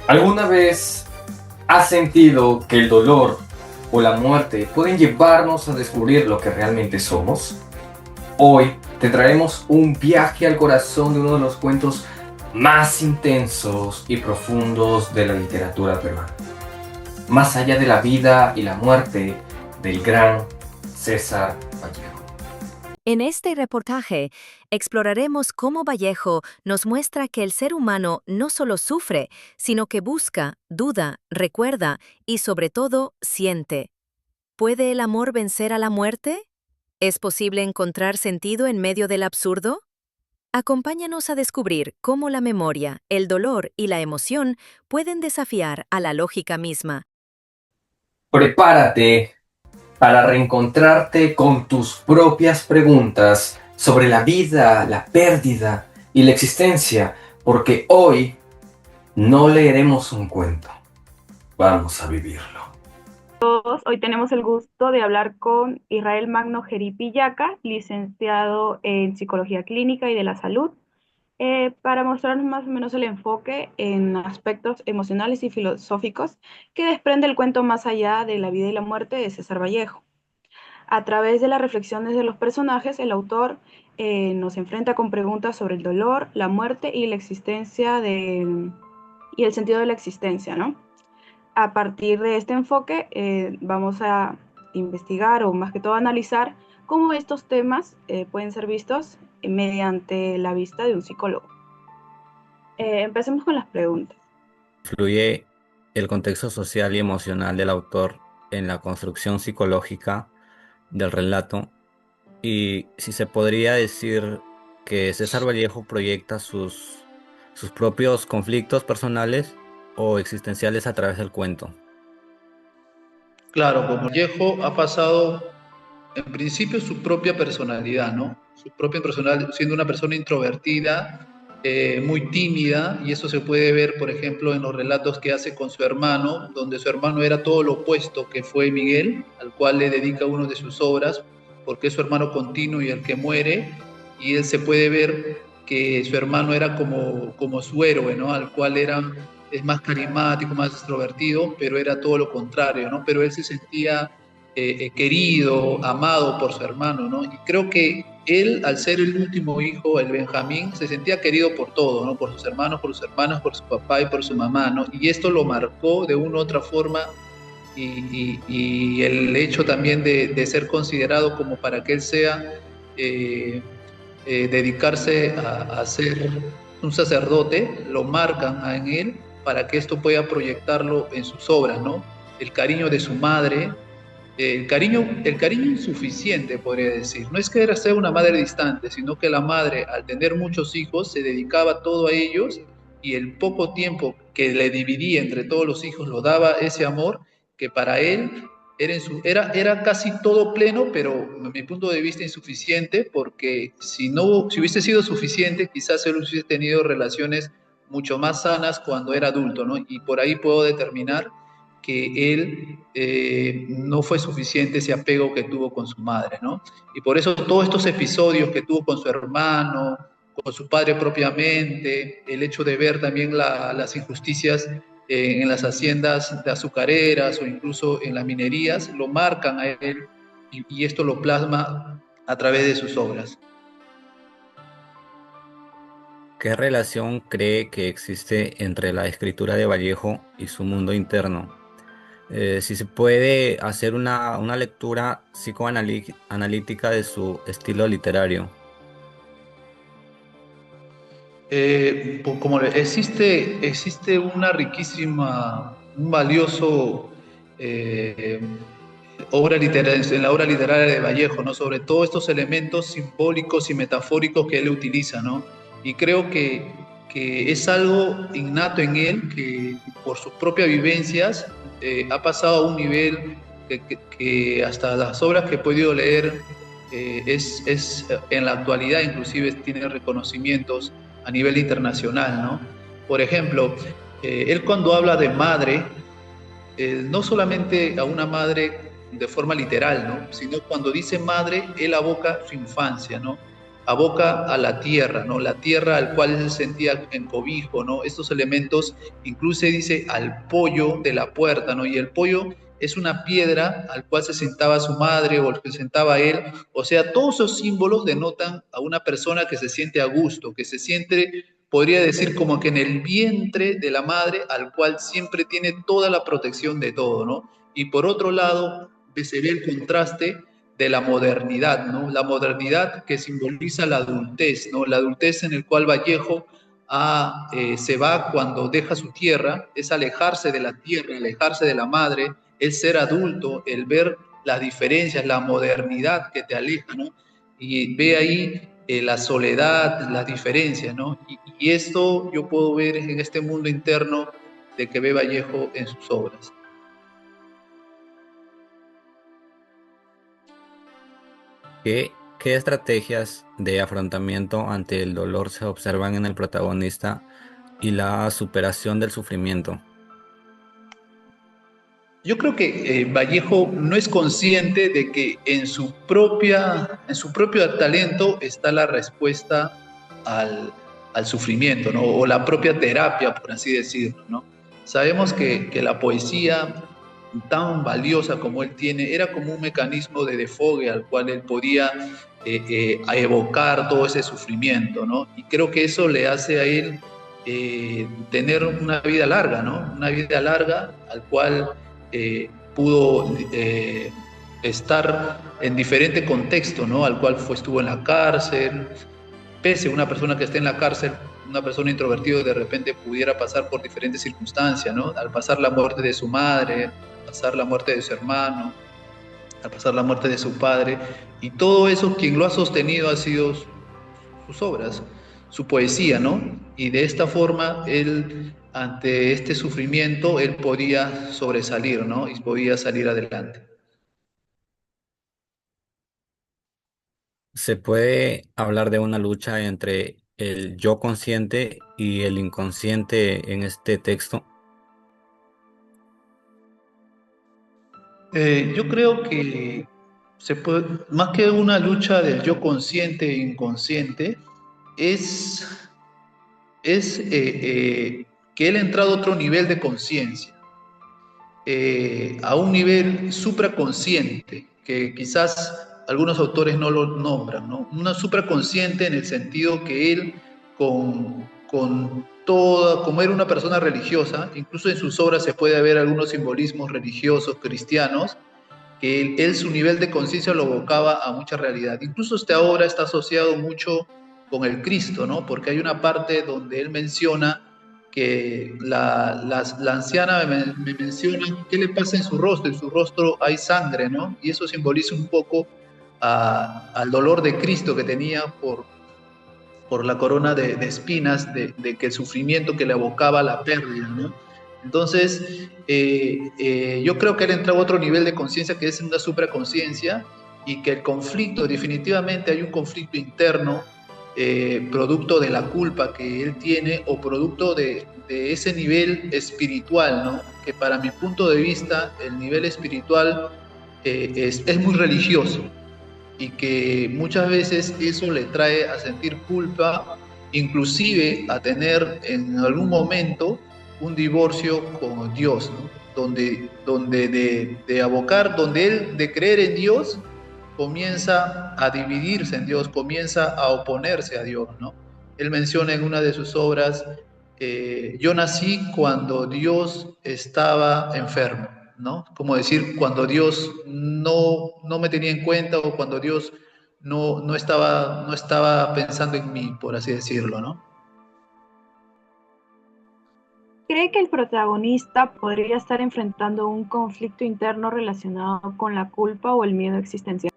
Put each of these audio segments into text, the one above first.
¿Alguna vez has sentido que el dolor o la muerte pueden llevarnos a descubrir lo que realmente somos? Hoy te traemos un viaje al corazón de uno de los cuentos más intensos y profundos de la literatura peruana. Más allá de la vida y la muerte del gran César Vallejo. En este reportaje exploraremos cómo Vallejo nos muestra que el ser humano no solo sufre, sino que busca, duda, recuerda y sobre todo siente. ¿Puede el amor vencer a la muerte? ¿Es posible encontrar sentido en medio del absurdo? Acompáñanos a descubrir cómo la memoria, el dolor y la emoción pueden desafiar a la lógica misma. Prepárate para reencontrarte con tus propias preguntas sobre la vida, la pérdida y la existencia, porque hoy no leeremos un cuento, vamos a vivirlo. Hoy tenemos el gusto de hablar con Israel Magno Jeripillaca, licenciado en Psicología Clínica y de la Salud, para mostrarnos más o menos el enfoque en aspectos emocionales y filosóficos que desprende el cuento Más allá de la vida y la muerte de César Vallejo. A través de las reflexiones de los personajes, el autor nos enfrenta con preguntas sobre el dolor, la muerte y la existencia y el sentido de la existencia, ¿no? A partir de este enfoque vamos a investigar o más que todo analizar cómo estos temas pueden ser vistos mediante la vista de un psicólogo. Empecemos con las preguntas. Influye el contexto social y emocional del autor en la construcción psicológica del relato y si se podría decir que César Vallejo proyecta sus propios conflictos personales o existenciales a través del cuento. Claro, como Vallejo ha pasado en principio su propia personalidad, ¿no? Su propia personalidad, siendo una persona introvertida, muy tímida, y eso se puede ver, por ejemplo, en los relatos que hace con su hermano, donde su hermano era todo lo opuesto que fue Miguel, al cual le dedica uno de sus obras, porque es su hermano continuo y el que muere, y él se puede ver que su hermano era como su héroe, ¿no? Al cual es más carismático, más extrovertido, pero era todo lo contrario, ¿no? Pero él se sentía querido, amado por su hermano, ¿no? Y creo que él, al ser el último hijo, el Benjamín, se sentía querido por todo, ¿no? Por sus hermanos, por sus hermanas, por su papá y por su mamá, ¿no? Y esto lo marcó de una u otra forma y el hecho también de ser considerado como para que él sea, dedicarse a ser un sacerdote, lo marcan en él para que esto pueda proyectarlo en sus obras, ¿no? El cariño de su madre, el cariño insuficiente, podría decir. No es que era ser una madre distante, sino que la madre, al tener muchos hijos, se dedicaba todo a ellos y el poco tiempo que le dividía entre todos los hijos lo daba ese amor que para él era casi todo pleno, pero a mi punto de vista insuficiente, porque si hubiese sido suficiente, quizás él hubiese tenido relaciones mucho más sanas cuando era adulto, ¿no? Y por ahí puedo determinar que él no fue suficiente ese apego que tuvo con su madre, ¿no? Y por eso todos estos episodios que tuvo con su hermano, con su padre propiamente, el hecho de ver también las injusticias en las haciendas de azucareras o incluso en las minerías, lo marcan a él y esto lo plasma a través de sus obras. ¿Qué relación cree que existe entre la escritura de Vallejo y su mundo interno? Si se puede hacer una lectura psicoanalítica de su estilo literario. Como existe una riquísima, un valioso obra literaria, en la obra literaria de Vallejo, ¿no? Sobre todo estos elementos simbólicos y metafóricos que él utiliza, ¿no? Y creo que es algo innato en él, que por sus propias vivencias ha pasado a un nivel que hasta las obras que he podido leer en la actualidad inclusive tiene reconocimientos a nivel internacional, ¿no? Por ejemplo, él cuando habla de madre, no solamente a una madre de forma literal, ¿no? Sino cuando dice madre, él aboca su infancia, ¿no? aboca a la tierra, ¿no? La tierra al cual él se sentía en cobijo, ¿no? Estos elementos, incluso dice al pollo de la puerta, ¿no? Y el pollo es una piedra al cual se sentaba su madre o al que se sentaba él. O sea, todos esos símbolos denotan a una persona que se siente a gusto, que se siente, podría decir, como que en el vientre de la madre, al cual siempre tiene toda la protección de todo, ¿no? Y por otro lado, se ve el contraste de la modernidad, ¿no? La modernidad que simboliza la adultez, ¿no? La adultez en el cual Vallejo se va cuando deja su tierra, es alejarse de la tierra, alejarse de la madre, es ser adulto, el ver las diferencias, la modernidad que te aleja, ¿no? Y ve ahí la soledad, las diferencias, ¿no? Y esto yo puedo ver en este mundo interno de que ve Vallejo en sus obras. ¿Qué estrategias de afrontamiento ante el dolor se observan en el protagonista y la superación del sufrimiento? Yo creo que Vallejo no es consciente de que en su propio talento está la respuesta al sufrimiento, ¿no? O la propia terapia, por así decirlo, ¿no? Sabemos que la poesía tan valiosa como él tiene era como un mecanismo de desfogue al cual él podía evocar todo ese sufrimiento, ¿no? Y creo que eso le hace a él tener una vida larga, ¿no? Una vida larga al cual pudo estar en diferente contexto, ¿no? Al cual estuvo en la cárcel, pese a una persona que esté en la cárcel, una persona introvertida de repente pudiera pasar por diferentes circunstancias, ¿no? Al pasar la muerte de su madre, pasar la muerte de su hermano, al pasar la muerte de su padre, y todo eso quien lo ha sostenido ha sido sus obras, su poesía, ¿no? Y de esta forma él, ante este sufrimiento, él podía sobresalir, ¿no? Y podía salir adelante. ¿Se puede hablar de una lucha entre el yo consciente y el inconsciente en este texto? Yo creo que se puede, más que una lucha del yo consciente e inconsciente, es, es que él ha entrado a otro nivel de conciencia, a un nivel supraconsciente, que quizás algunos autores no lo nombran, ¿no? Una supraconsciente en el sentido que él, con toda, como era una persona religiosa, incluso en sus obras se puede ver algunos simbolismos religiosos cristianos, que él su nivel de conciencia lo evocaba a mucha realidad. Incluso esta obra está asociado mucho con el Cristo, ¿no? Porque hay una parte donde él menciona que la anciana me menciona qué le pasa en su rostro hay sangre, ¿no? Y eso simboliza un poco al dolor de Cristo que tenía por la corona de espinas, de que el sufrimiento que le abocaba la pérdida, ¿no? Entonces, yo creo que él entra a otro nivel de conciencia que es una supraconciencia y que el conflicto, definitivamente hay un conflicto interno, producto de la culpa que él tiene o producto de ese nivel espiritual, ¿no? Que para mi punto de vista, el nivel espiritual es muy religioso y que muchas veces eso le trae a sentir culpa, inclusive a tener en algún momento un divorcio con Dios, ¿no? Donde de abocar, donde él de creer en Dios comienza a dividirse en Dios, comienza a oponerse a Dios, ¿no? Él menciona en una de sus obras, yo nací cuando Dios estaba enfermo, ¿no? Como decir, cuando Dios no me tenía en cuenta o cuando Dios no estaba pensando en mí, por así decirlo, ¿no? ¿Cree que el protagonista podría estar enfrentando un conflicto interno relacionado con la culpa o el miedo existencial?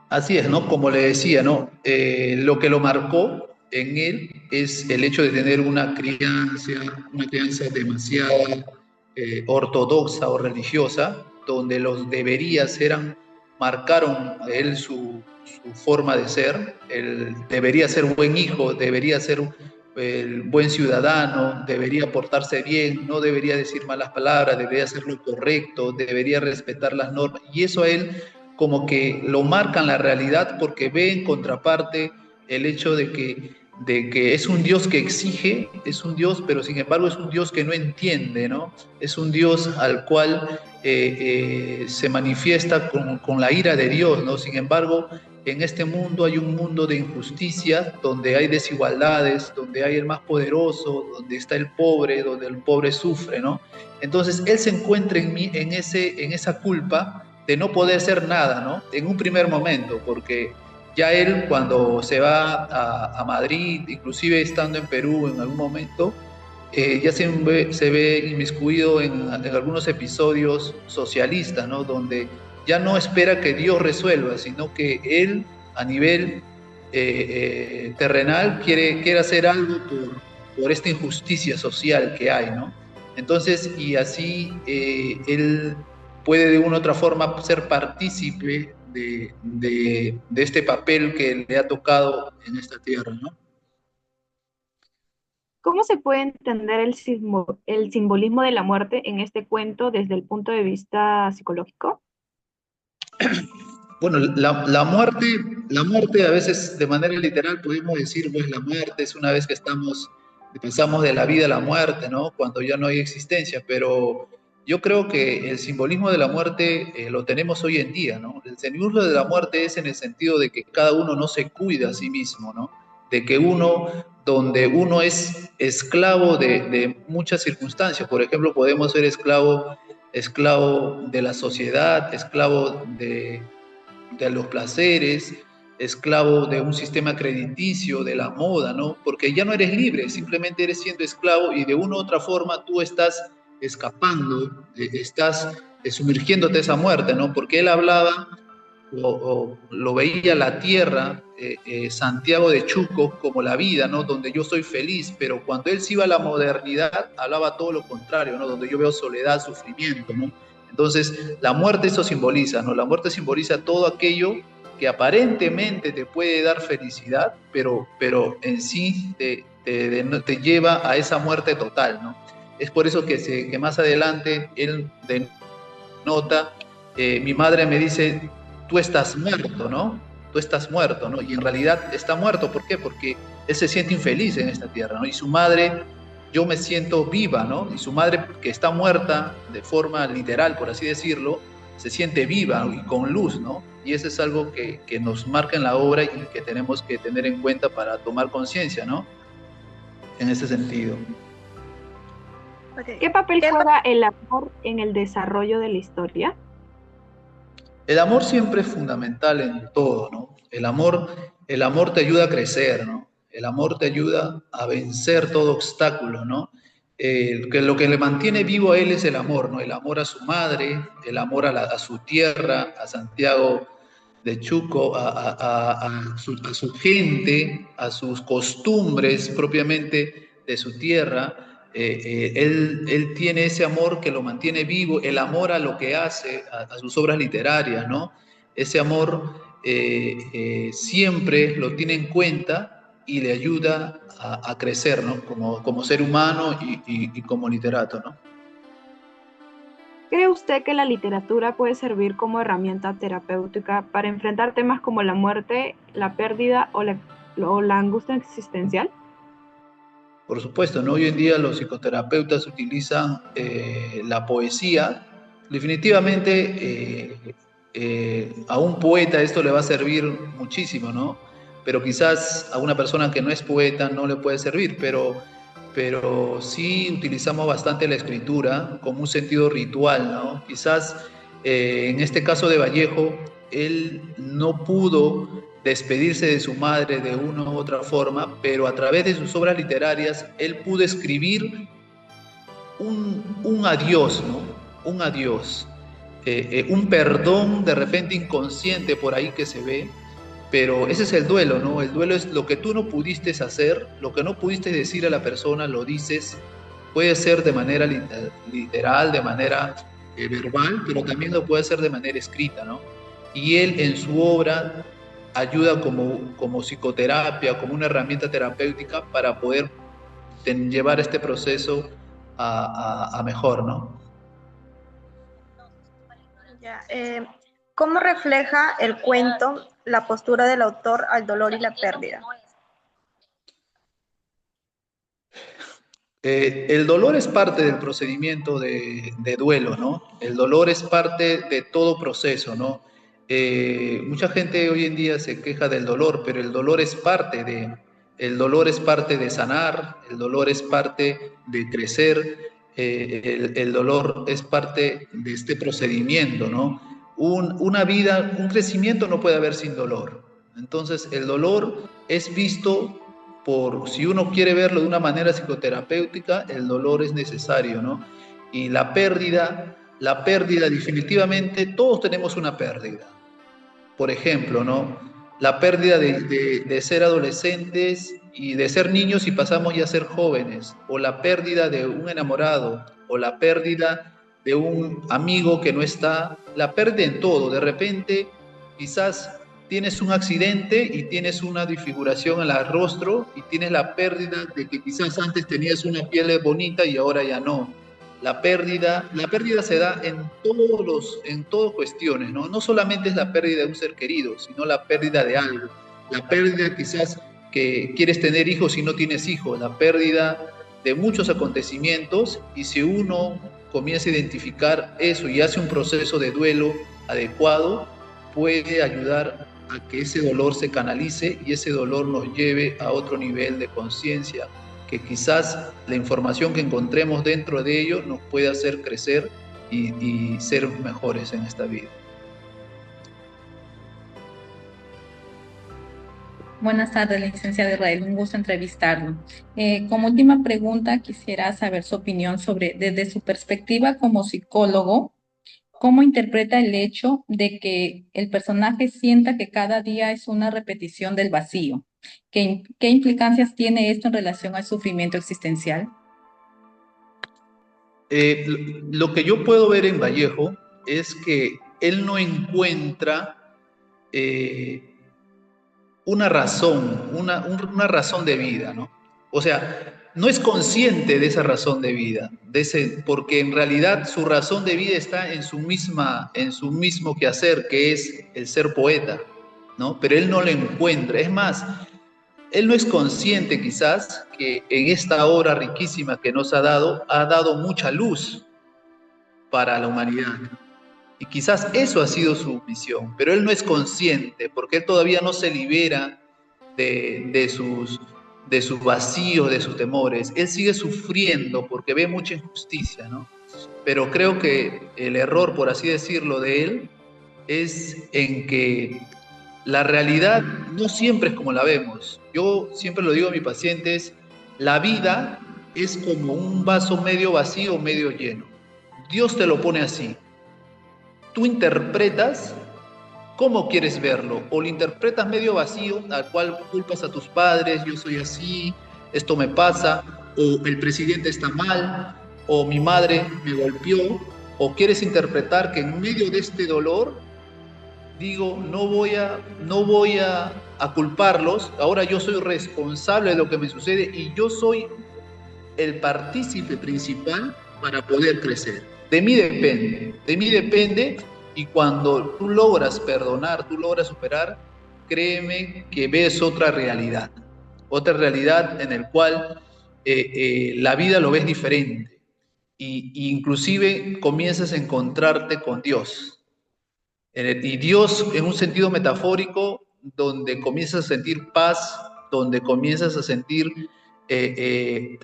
Así es, ¿no? Como le decía, ¿no? Lo que lo marcó en él es el hecho de tener una crianza demasiado ortodoxa o religiosa, donde los deberías marcaron a él su forma de ser. Él debería ser buen hijo, debería ser el buen ciudadano, debería portarse bien, no debería decir malas palabras, debería hacer lo correcto, debería respetar las normas. Y eso a él como que lo marcan la realidad porque ve en contraparte el hecho de que es un Dios que exige, es un Dios, pero sin embargo es un Dios que no entiende, ¿no? Es un Dios al cual se manifiesta con la ira de Dios, ¿no? Sin embargo, en este mundo hay un mundo de injusticia, donde hay desigualdades, donde hay el más poderoso, donde está el pobre, donde el pobre sufre, ¿no? Entonces, él se encuentra en esa culpa de no poder hacer nada, ¿no? En un primer momento, porque ya él cuando se va a Madrid, inclusive estando en Perú en algún momento, ya se ve inmiscuido en algunos episodios socialistas, ¿no? Donde ya no espera que Dios resuelva, sino que él a nivel terrenal quiere hacer algo por esta injusticia social que hay, ¿no? Entonces, y así él puede de una u otra forma ser partícipe de este papel que le ha tocado en esta tierra, ¿no? ¿Cómo se puede entender el simbolismo de la muerte en este cuento desde el punto de vista psicológico? Bueno, la muerte a veces de manera literal podemos decir, pues la muerte es una vez que pasamos de la vida a la muerte, ¿no? Cuando ya no hay existencia, pero yo creo que el simbolismo de la muerte lo tenemos hoy en día, ¿no? El simbolismo de la muerte es en el sentido de que cada uno no se cuida a sí mismo, ¿no? De que donde uno es esclavo de muchas circunstancias, por ejemplo, podemos ser esclavo de la sociedad, esclavo de los placeres, esclavo de un sistema crediticio, de la moda, ¿no? Porque ya no eres libre, simplemente eres siendo esclavo y de una u otra forma tú estás escapando, estás sumergiéndote a esa muerte, ¿no? Porque él hablaba o lo veía la tierra, Santiago de Chuco, como la vida, ¿no? Donde yo soy feliz, pero cuando él se iba a la modernidad, hablaba todo lo contrario, ¿no? Donde yo veo soledad, sufrimiento, ¿no? Entonces, la muerte eso simboliza, ¿no? La muerte simboliza todo aquello que aparentemente te puede dar felicidad, pero en sí te lleva a esa muerte total, ¿no? Es por eso que más adelante él denota, mi madre me dice, tú estás muerto, ¿no? Tú estás muerto, ¿no? Y en realidad está muerto, ¿por qué? Porque él se siente infeliz en esta tierra, ¿no? Y su madre, yo me siento viva, ¿no? Y su madre, que está muerta de forma literal, por así decirlo, se siente viva, ¿no? Y con luz, ¿no? Y eso es algo que nos marca en la obra y que tenemos que tener en cuenta para tomar conciencia, ¿no? En ese sentido. ¿Qué Okay. papel juega el amor en el desarrollo de la historia? El amor siempre es fundamental en todo, ¿no? El amor te ayuda a crecer, ¿no? El amor te ayuda a vencer todo obstáculo, ¿no? Que lo que le mantiene vivo a él es el amor, ¿no? El amor a su madre, el amor a su tierra, a Santiago de Chuco, a su gente, a sus costumbres propiamente de su tierra. Él tiene ese amor que lo mantiene vivo, el amor a lo que hace, a sus obras literarias, ¿no? Ese amor siempre lo tiene en cuenta y le ayuda a crecer, ¿no? Como ser humano y como literato, ¿no? ¿Cree usted que la literatura puede servir como herramienta terapéutica para enfrentar temas como la muerte, la pérdida o la angustia existencial? Por supuesto, ¿no? Hoy en día los psicoterapeutas utilizan la poesía. Definitivamente a un poeta esto le va a servir muchísimo, ¿no? Pero quizás a una persona que no es poeta no le puede servir, pero sí utilizamos bastante la escritura como un sentido ritual, ¿no? Quizás en este caso de Vallejo, él no pudo despedirse de su madre de una u otra forma, pero a través de sus obras literarias, él pudo escribir un adiós, ¿no? Un adiós, un perdón de repente inconsciente por ahí que se ve, pero ese es el duelo, ¿no? El duelo es lo que tú no pudiste hacer, lo que no pudiste decir a la persona, lo dices, puede ser de manera literal, de manera verbal, pero también lo puede hacer de manera escrita, ¿no? Y él en su obra ayuda como psicoterapia, como una herramienta terapéutica para poder llevar este proceso a mejor, ¿no? Ya, ¿Cómo refleja el cuento la postura del autor al dolor y la pérdida? El dolor es parte del procedimiento de duelo, ¿no? El dolor es parte de todo proceso, ¿no? Mucha gente hoy en día se queja del dolor, pero el dolor es parte de sanar, el dolor es parte de crecer, el dolor es parte de este procedimiento, ¿no? Una vida, un crecimiento no puede haber sin dolor. Entonces, el dolor es visto si uno quiere verlo de una manera psicoterapéutica, el dolor es necesario, ¿no? Y la pérdida definitivamente, todos tenemos una pérdida. Por ejemplo, ¿no? La pérdida de ser adolescentes y de ser niños y pasamos ya a ser jóvenes, o la pérdida de un enamorado, o la pérdida de un amigo que no está, la pérdida en todo. De repente, quizás tienes un accidente y tienes una desfiguración en el rostro y tienes la pérdida de que quizás antes tenías una piel bonita y ahora ya no. La pérdida se da en todas cuestiones, ¿no? No solamente es la pérdida de un ser querido, sino la pérdida de algo. La pérdida quizás que quieres tener hijos y no tienes hijos, la pérdida de muchos acontecimientos, y si uno comienza a identificar eso y hace un proceso de duelo adecuado, puede ayudar a que ese dolor se canalice y ese dolor nos lleve a otro nivel de conciencia, que quizás la información que encontremos dentro de ello nos pueda hacer crecer y ser mejores en esta vida. Buenas tardes, licenciado Israel, un gusto entrevistarlo. Como última pregunta, quisiera saber su opinión sobre, desde su perspectiva como psicólogo, ¿cómo interpreta el hecho de que el personaje sienta que cada día es una repetición del vacío? ¿Qué implicancias tiene esto en relación al sufrimiento existencial? Lo que yo puedo ver en Vallejo es que él no encuentra una razón de vida, ¿no? O sea, no es consciente de esa razón de vida, porque en realidad su razón de vida está en su mismo quehacer, que es el ser poeta, ¿no? Pero él no lo encuentra. Es más, él no es consciente quizás que en esta obra riquísima que nos ha dado mucha luz para la humanidad. Y quizás eso ha sido su misión, pero él no es consciente porque él todavía no se libera de sus vacíos, de sus temores. Él sigue sufriendo porque ve mucha injusticia, ¿no? Pero creo que el error, por así decirlo, de él es en que la realidad no siempre es como la vemos. Yo siempre lo digo a mis pacientes, la vida es como un vaso medio vacío o medio lleno. Dios te lo pone así. Tú interpretas cómo quieres verlo, o lo interpretas medio vacío, al cual culpas a tus padres, yo soy así, esto me pasa, o el presidente está mal, o mi madre me golpeó, o quieres interpretar que en medio de este dolor, digo, no voy a culparlos, ahora yo soy responsable de lo que me sucede y yo soy el partícipe principal para poder crecer. De mí depende, y cuando tú logras perdonar, tú logras superar, créeme que ves otra realidad en la cual la vida lo ves diferente, y inclusive comienzas a encontrarte con Dios. Y Dios en un sentido metafórico, donde comienzas a sentir paz, donde comienzas a sentir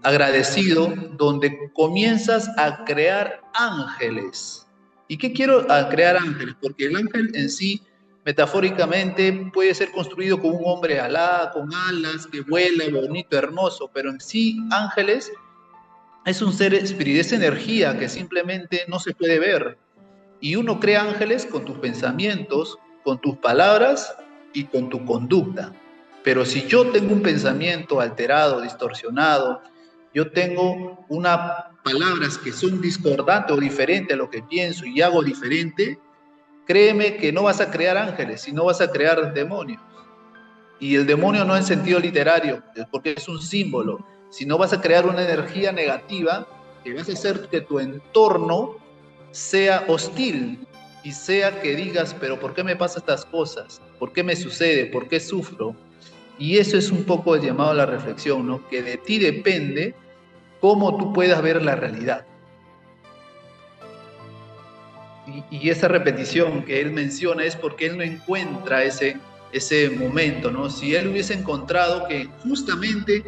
agradecido, donde comienzas a crear ángeles. ¿Y qué quiero crear ángeles? Porque el ángel en sí, metafóricamente, puede ser construido como un hombre alá, con alas, que vuela, bonito, hermoso, pero en sí, ángeles es un ser espiritual, es energía que simplemente no se puede ver. Y uno crea ángeles con tus pensamientos, con tus palabras y con tu conducta. Pero si yo tengo un pensamiento alterado, distorsionado, yo tengo unas palabras que son discordantes o diferentes a lo que pienso y hago diferente, créeme que no vas a crear ángeles, sino vas a crear demonios. Y el demonio no en sentido literario, porque es un símbolo, sino vas a crear una energía negativa que vas a hacer que tu entorno sea hostil, y sea que digas, pero ¿por qué me pasan estas cosas? ¿Por qué me sucede? ¿Por qué sufro? Y eso es un poco el llamado a la reflexión, ¿no? Que de ti depende cómo tú puedas ver la realidad. Y esa repetición que él menciona es porque él no encuentra ese momento, ¿no? Si él hubiese encontrado que justamente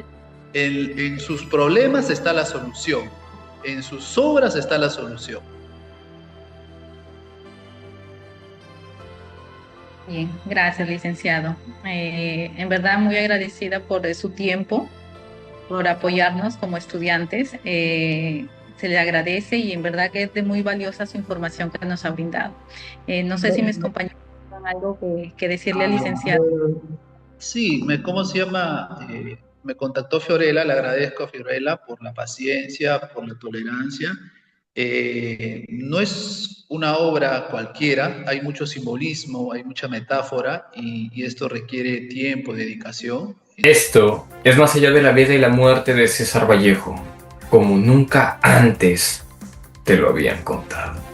en sus problemas está la solución, en sus obras está la solución. Bien, gracias, licenciado. En verdad, muy agradecida por su tiempo, por apoyarnos como estudiantes. Se le agradece y en verdad que es de muy valiosa su información que nos ha brindado. No sé si mis compañeros tienen algo que decirle al licenciado. Sí, ¿cómo se llama? Me contactó Fiorella, le agradezco a Fiorella por la paciencia, por la tolerancia. No es una obra cualquiera, hay mucho simbolismo, hay mucha metáfora y esto requiere tiempo, dedicación. Esto es más allá de la vida y la muerte de César Vallejo, como nunca antes te lo habían contado.